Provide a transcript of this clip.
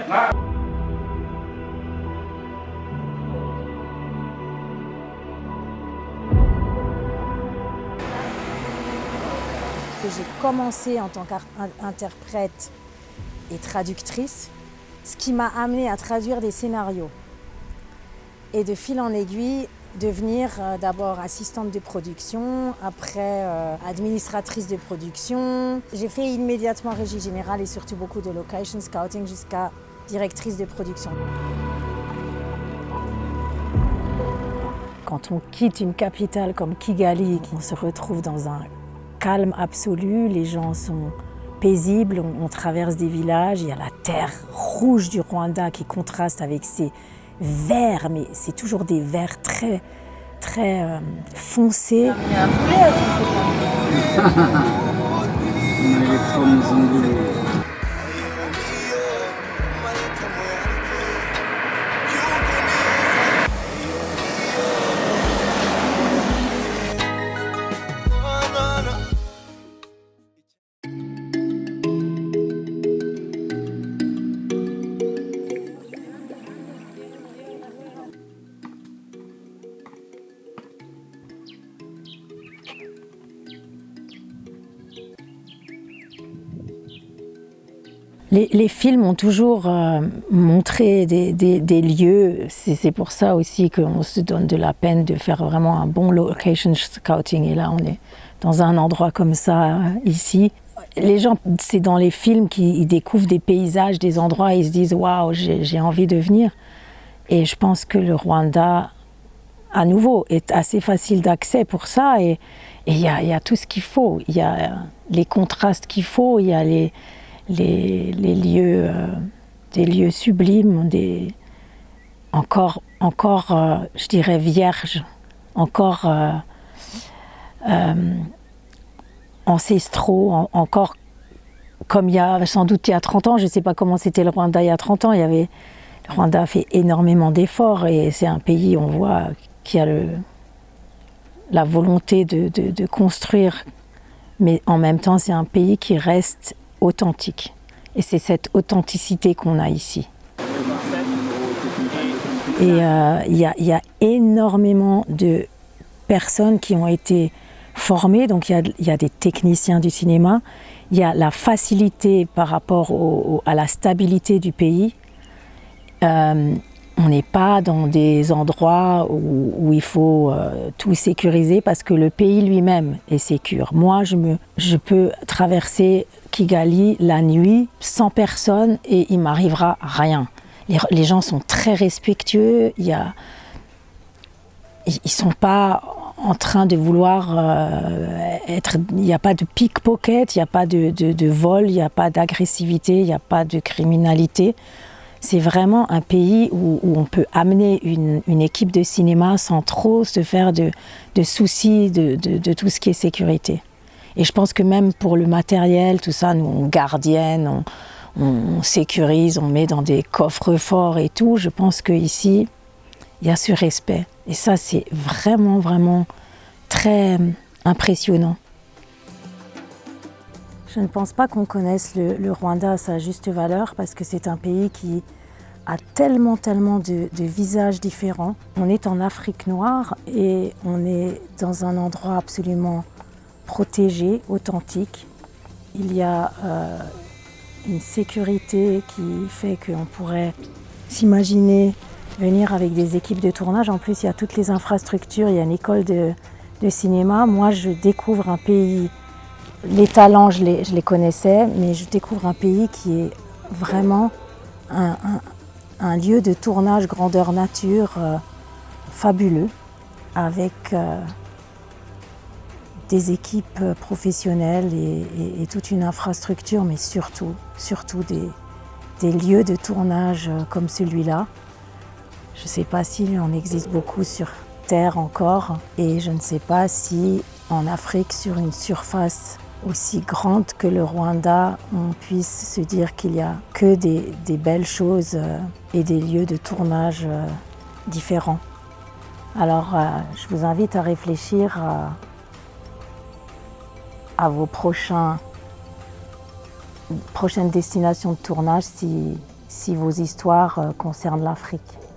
J'ai commencé en tant qu'interprète et traductrice, ce qui m'a amenée à traduire des scénarios. Et de fil en aiguille, devenir d'abord assistante de production, après administratrice de production. J'ai fait immédiatement régie générale et surtout beaucoup de location scouting jusqu'à directrice de production. Quand on quitte une capitale comme Kigali, on se retrouve dans un calme absolu, les gens sont paisibles, on traverse des villages, il y a la terre rouge du Rwanda qui contraste avec ces verts, mais c'est toujours des verts très foncés. Il y a un poulet à ton côté. Les films ont toujours montré des lieux, c'est pour ça aussi qu'on se donne de la peine de faire vraiment un bon location scouting. Et là, on est dans un endroit comme ça, ici. Les gens, c'est dans les films qu'ils découvrent des paysages, des endroits, et ils se disent « Waouh, j'ai envie de venir ». Et je pense que le Rwanda, à nouveau, est assez facile d'accès pour ça. Et il y a tout ce qu'il faut. Il y a les contrastes qu'il faut, il y a les lieux, des lieux sublimes, encore je dirais vierges, encore ancestraux, encore comme il y a sans doute il y a 30 ans, je ne sais pas comment c'était le Rwanda il y a 30 ans, le Rwanda a fait énormément d'efforts et c'est un pays, on voit, qui a la volonté de construire, mais en même temps c'est un pays qui reste authentique. Et c'est cette authenticité qu'on a ici. Et il y a énormément de personnes qui ont été formées, donc il y a des techniciens du cinéma, il y a la facilité par rapport à la stabilité du pays. On n'est pas dans des endroits où il faut tout sécuriser parce que le pays lui-même est sécure. Moi, je peux traverser Kigali la nuit sans personne et il m'arrivera rien. Les gens sont très respectueux, ils sont pas en train de vouloir il n'y a pas de pickpocket, il n'y a pas de vol, il n'y a pas d'agressivité, il n'y a pas de criminalité. C'est vraiment un pays où on peut amener une équipe de cinéma sans trop se faire de soucis de tout ce qui est sécurité. Et je pense que même pour le matériel, tout ça, nous on gardienne, on sécurise, on met dans des coffres forts et tout. Je pense qu'ici, il y a ce respect. Et ça, c'est vraiment, vraiment très impressionnant. Je ne pense pas qu'on connaisse le Rwanda à sa juste valeur parce que c'est un pays qui a tellement de visages différents. On est en Afrique noire et on est dans un endroit absolument protégé, authentique. Il y a une sécurité qui fait qu'on pourrait s'imaginer venir avec des équipes de tournage. En plus, il y a toutes les infrastructures, il y a une école de cinéma. Moi, je découvre un pays. Les talents, je les connaissais, mais je découvre un pays qui est vraiment un lieu de tournage grandeur nature fabuleux, avec des équipes professionnelles et toute une infrastructure, mais surtout des lieux de tournage comme celui-là. Je ne sais pas s'il en existe beaucoup sur Terre encore, et je ne sais pas si en Afrique, sur une surface aussi grande que le Rwanda, on puisse se dire qu'il n'y a que des belles choses et des lieux de tournage différents. Alors, je vous invite à réfléchir à vos prochaines destinations de tournage si si vos histoires concernent l'Afrique.